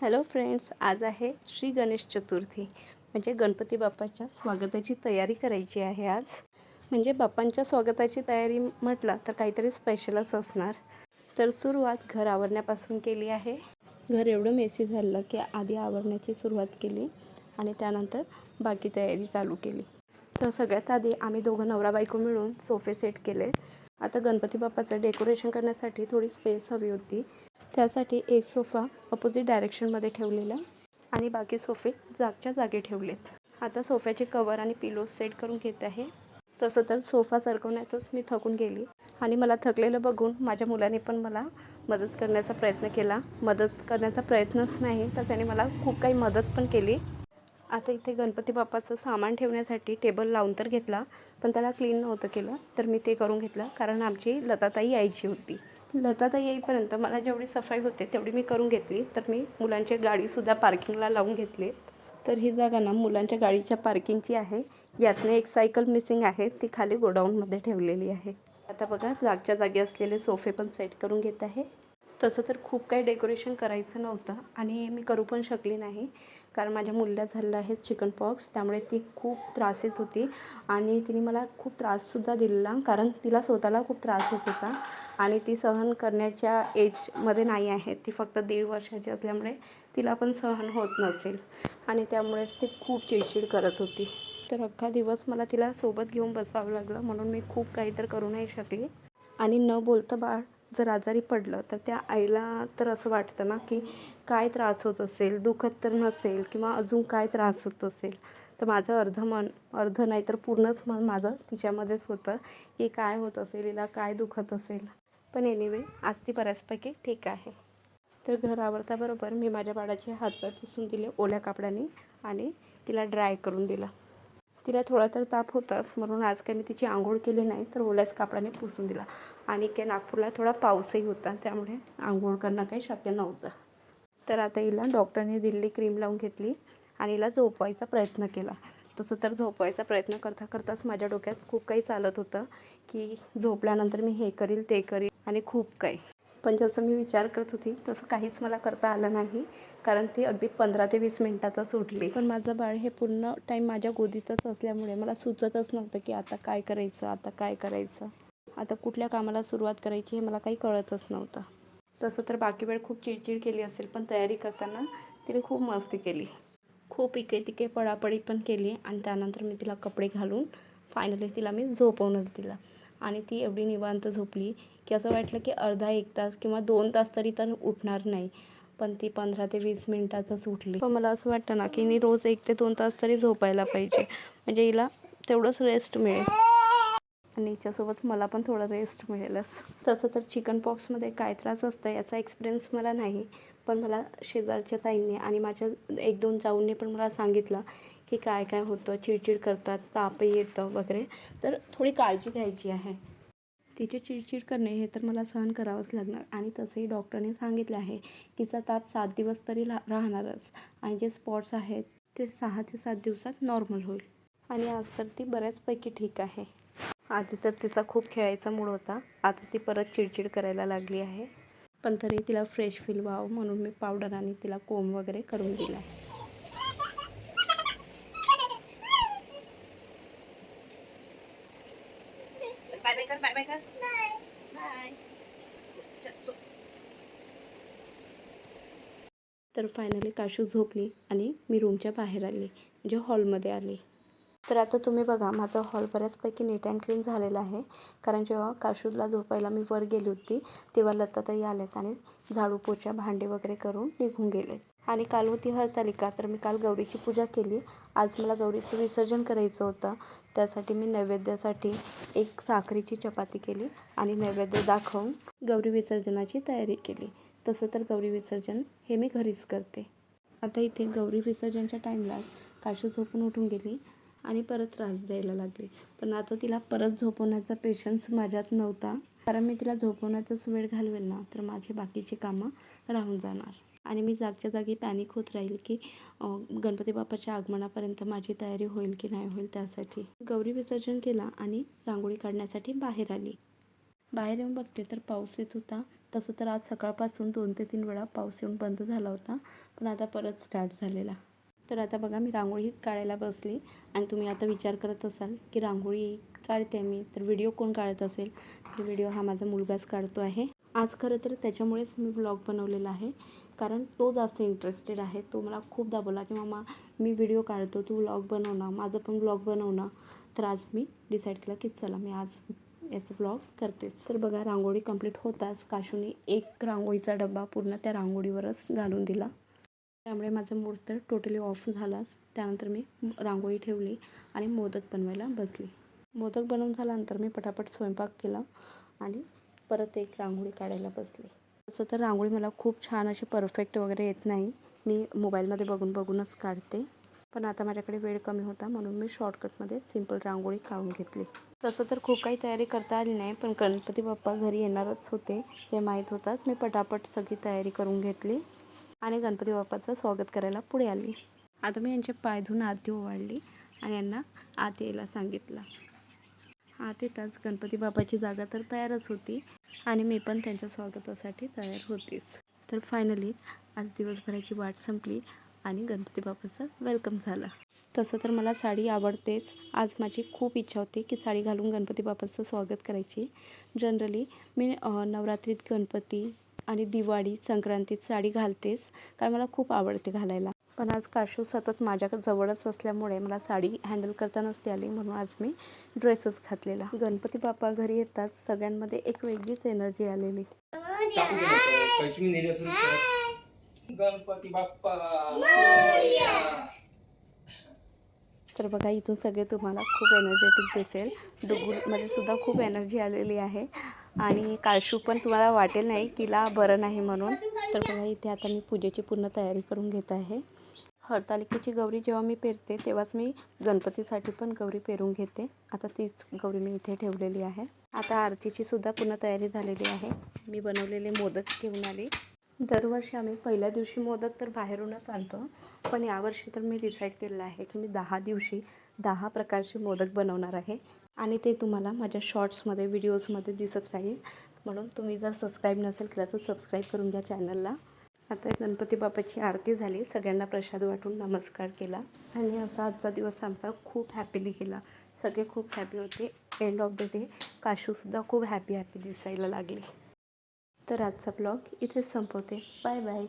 Hello friends, आज आहे श्री गणेश चतुर्थी. म्हणजे गणपती बाप्पाच्या स्वागताची तयारी करायची आहे आज. म्हणजे बाप्पांच्या स्वागताची तयारी म्हटलं तर काहीतरी स्पेशलच असणार. तर सुरुवात घर आवरण्यापासून केली आहे. घर एवढं मेसी झालं की आधी आवरण्याची सुरुवात केली आणि त्यानंतर बाकी तयारी चालू केली. तर सगळ्यात आधी आम्ही दोघं नवरा बायको मिळून सोफे सेट केले. आता गणपती बाप्पाचं डेकोरेशन करण्यासाठी थोडी स्पेस हवी होती. त्यासाठी एक सोफा अपोजिट डायरेक्शनमध्ये ठेवलेला आणि बाकी सोफे जागच्या जागी ठेवलेत. आता सोफ्याचे कवर आणि पिलो सेट करून घेत आहे. तसं तर सोफा सरकवण्यातच मी थकून गेली आणि मला थकलेलं बघून माझ्या मुलाने पण मला मदत करण्याचा प्रयत्न केला. मदत करण्याचा प्रयत्नच नाही तर त्याने मला खूप काही मदत पण केली. आता इथे गणपती बाप्पाचं सामान ठेवण्यासाठी टेबल लावून तर घेतला, पण त्याला क्लीन नव्हतं केलं. तर मी ते करून घेतलं कारण आमची लताताई यायची होती. लताताई येईपर्यंत मला जेवढी सफाई होते तेवढी मी करून घेतली. तर मी मुलांची गाडीसुद्धा पार्किंगला लावून घेतली. तर ही जागा ना मुलांच्या गाडीच्या पार्किंगची आहे. यातनं एक सायकल मिसिंग आहे, ती खाली गोडाऊनमध्ये ठेवलेली आहे. आता बघा जागच्या जागी असलेले सोफे पण सेट करून घेत आहे. तसं तर खूप काही डेकोरेशन करायचं नव्हतं आणि मी करू पण शकली नाही कारण माझ्या मुलीला झालेलं आहे चिकन पॉक्स. त्यामुळे ती खूप त्रासीत होती आणि तिने मला खूप त्राससुद्धा दिलेला कारण तिला स्वतःला खूप त्रास होत होता आणि ती सहन करण्याच्या एजमध्ये नाही आहे. ती फक्त 1.5 वर्षाची असल्यामुळे तिला पण सहन होत नसेल आणि त्यामुळेच ती खूप चिडचिड करत होती. तर अख्खा दिवस मला तिला सोबत घेऊन बसावं लागलं, म्हणून मी खूप काही तर करू नाही शकली. आणि न बोलतं बाळ जर आजारी पडलं तर त्या आईला तर असं वाटतं ना की काय त्रास होत असेल, दुखत तर नसेल किंवा अजून काय त्रास होत असेल. तर माझं अर्ध नाही तर पूर्णच मन माझं तिच्यामध्येच होतं की काय होत असेल, हिला काय दुखत असेल. पण एनिवे आज ती बऱ्याचपैकी ठीक आहे. तर घर आवरताबरोबर मी माझ्या बाळाचे हातपाय पुसून दिले ओल्या कापडाने आणि तिला ड्राय करून दिलं. तिला थोडा तर ताप होताच, म्हणून आज काही मी तिची आंघोळ केली नाही तर ओल्याच कापडाने पुसून दिला. आणि काय नागपूरला थोडा पाऊसही होता त्यामुळे आंघोळ करणं काही शक्य नव्हतं. तर आता हिला डॉक्टरने दिलेली क्रीम लावून घेतली आणि हिला झोपवायचा प्रयत्न केला. तसं तर झोपवायचा प्रयत्न करता करताच माझ्या डोक्यात खूप काही चालत होतं की झोपल्यानंतर मी हे करील ते करील आणि खूप काही. पण जसं मी विचार करत होती तसं काहीच मला करता आलं नाही कारण ती अगदी 15 ते 20 मिनिटातच उठली. पण माझं बाळ हे पूर्ण टाईम माझ्या गोदीतच असल्यामुळे मला सुचतच नव्हतं की आता काय करायचं, आता काय करायचं, आता कुठल्या कामाला सुरुवात करायची हे मला काही कळतच नव्हतं. तसं तर बाकी वेळ खूप चिडचिड केली असेल, पण तयारी करताना तिने खूप मस्ती केली. खूप इकडे तिकडे पळापळी पण केली आणि त्यानंतर मी तिला कपडे घालून फायनली तिला मी झोपवूनच दिला. आणि ती एवढी निवांत झोपली की असं वाटलं की अर्धा 1 तास किंवा 2 तास तरी तर उठणार नाही. पण ती 15 ते 20 मिनिटातच उठली. पण मला असं वाटतं ना की मी रोज 1 ते 2 तास तरी झोपायला पाहिजे, म्हणजे हिला तेवढंच रेस्ट मिळेल आणि हिच्यासोबत मला पण थोडं रेस्ट मिळेलच. तसं तर चिकन पॉक्समध्ये काय त्रास असतं याचा एक्सपिरियन्स मला नाही, पण मला शेजारच्या ताईंनी आणि माझ्या 1-2 जाऊंनी पण मला सांगितलं की काय काय होतं, चिडचिड करतात, तापही येतं वगैरे. तर थोडी काळजी घ्यायची आहे. तिची चिडचिड करणे हे तर मला सहन करावंच लागणार आणि तसंही डॉक्टरने सांगितले आहे तिचा ताप 7 दिवस तरी राहणारच आणि जे स्पॉट्स आहेत ते 6 ते 7 दिवसात नॉर्मल होईल. आणि आज तर ती बऱ्याचपैकी ठीक आहे. आधी तर तिचा खूप खेळायचा मूड होता, आता ती परत चिडचिड करायला लागली आहे. पण तरी तिला फ्रेश फील व्हावं म्हणून मी पावडर आणि तिला कोंब वगैरे करून दिला आहे. तर फायनली काशू झोपली आणि मी रूमच्या बाहेर आली, म्हणजे हॉलमध्ये आली. तर आता तुम्ही बघा माझा हॉल बऱ्याचपैकी नीट अँड क्लीन झालेला आहे कारण जेव्हा काशूला झोपायला मी वर गेली होती तेव्हा लताताई आल्यात आणि झाडू पोछा भांडे वगैरे करून निघून गेलेत. आणि काल होती हरतालिका, तर मी काल गौरीची पूजा केली. आज मला गौरीचं विसर्जन करायचं होतं, त्यासाठी मी नैवेद्यासाठी एक साखरेची चपाती केली आणि नैवेद्य दाखवून गौरी विसर्जनाची तयारी केली. तसं तर गौरी विसर्जन हे मी घरीच करते. आता इथे गौरी विसर्जनच्या टाईमला काशू झोपून उठून गेली आणि परत त्रास द्यायला लागली. पण आता तिला परत झोपवण्याचा पेशन्स माझ्यात नव्हता कारण मी तिला झोपवण्यातच वेळ घालवेल ना तर माझी बाकीची कामं राहून जाणार आणि मी जागच्या जागी पॅनिक होत राहील की गणपती बाप्पाच्या आगमनापर्यंत माझी तयारी होईल की नाही होईल. त्यासाठी गौरी विसर्जन केला आणि रांगोळी काढण्यासाठी बाहेर आली. बाहेर येऊन बघते तर पाऊस येत होता तसं तर आज सकाळपासून 2 ते 3 वेळा पाऊस येऊन बंद झाला होता, पण आता परत स्टार्ट झालेला. तर आता बघा मी रांगोळी काढायला बसली आणि तुम्ही आता विचार करत असाल की रांगोळी काढते मी, तर व्हिडिओ कोण काढत असेल? तर व्हिडिओ हा माझा मुलगाच काढतो आहे. आज खरं तर त्याच्यामुळेच मी व्लॉग बनवलेला आहे, कारण तो जास्त इंटरेस्टेड आहे. तो मला खूपदा बोलला की मम्मा मी व्हिडिओ काढतो, तू व्लॉग बनव ना, माझं पण व्लॉग बनव ना. तर आज मी डिसाईड केलं की चला मी आज याचं व्लॉग करतेच. तर बघा रांगोळी कंप्लीट होताच काशूने एक रांगोळीचा डबा पूर्ण त्या रांगोळीवरच घालून दिला. त्यामुळे माझा मूड तर टोटली ऑफ झालाच. त्यानंतर मी रांगोळी ठेवली आणि मोदक बनवायला बसली. मोदक बनवून झाल्यानंतर मी पटापट स्वयंपाक केला आणि परत एक रांगोळी काढायला बसली. तसं तर रांगोळी मला खूप छान अशी परफेक्ट वगैरे येत नाही. मी मोबाईलमध्ये बघूनच काढते. पण आता माझ्याकडे वेळ कमी होता म्हणून मी शॉर्टकटमध्ये सिंपल रांगोळी काढून घेतली. तसं तर खूप काही तयारी करता आली नाही, पण गणपती बाप्पा घरी येणारच होते हे माहीत होताच. मी पटापट सगळी तयारी करून घेतली आणि गणपती बाप्पाचं स्वागत करायला पुढे आली. आता मी यांचे पाय धुवून आरती ओवाळली आणि यांना आत यायला सांगितलं. आत येताच गणपती बाप्पाची जागा तर तयारच होती आणि मी पण त्यांच्या स्वागतासाठी तयार होतीच. तर फायनली आज दिवसभराची वाट संपली आणि गणपती बाप्पाचं वेलकम झालं. तसं तर मला साडी आवडतेच. आज माझी खूप इच्छा होती की साडी घालून गणपती बाप्पाचं स्वागत करायची. जनरली मी नवरात्रीत, गणपती आणि दिवाळी, संक्रांतीत साडी घालतेच, कारण मला खूप आवडते घालायला. पण आज काशू सतत माझ्या जवळच असल्यामुळे मला साडी हँडल करता नसते आली, म्हणून आज मी ड्रेसच घातलेला. गणपती बाप्पा घरी येतात सगळ्यांमध्ये एक वेगळीच एनर्जी आलेली. गणपती बाप्पा तर बघा इथून सगळे तुम्हाला खूप एनर्जेटिक दिसेल. डुगूमध्ये सुद्धा खूप एनर्जी आलेली आहे आणि काशू पण तुम्हाला वाटेल नाही किला बरं नाही म्हणून. तर बघा इथे आता मी पूजेची पूर्ण तयारी करून घेत आहे. हरतालिकेची गौरी जेव्हा मी पेरते तेव्हाच मी गणपतीसाठी पण गौरी पेरून घेते. आता तीच गौरी मी इथे ठेवलेली आहे. आता आरतीची सुद्धा पूर्ण तयारी झालेली आहे. मी बनवलेले मोदक घेऊन आले. दरवर्षी आम्ही पहिल्या दिवशी मोदक तर बाहेरूनच आणतो, पण यावर्षी तर मी डिसाईड केलेलं आहे की मी 10 दिवशी 10 प्रकारचे मोदक बनवणार आहे आणि ते तुम्हाला माझ्या शॉर्ट्समध्ये, व्हिडिओजमध्ये दिसत राहील. म्हणून तुम्ही जर सबस्क्राईब नसेल केलं तर सबस्क्राईब करून घ्या चॅनलला. आता गणपती बाप्पाची आरती झाली, सगळ्यांना प्रसाद वाटून नमस्कार केला आणि असा आजचा दिवस आमचा खूप हॅपीली गेला. सगळे खूप हॅपी होते. एंड ऑफ द डे काशूसुद्धा खूप हॅपी दिसायला लागली. तर आजचा ब्लॉग इथेच संपवते. Bye bye.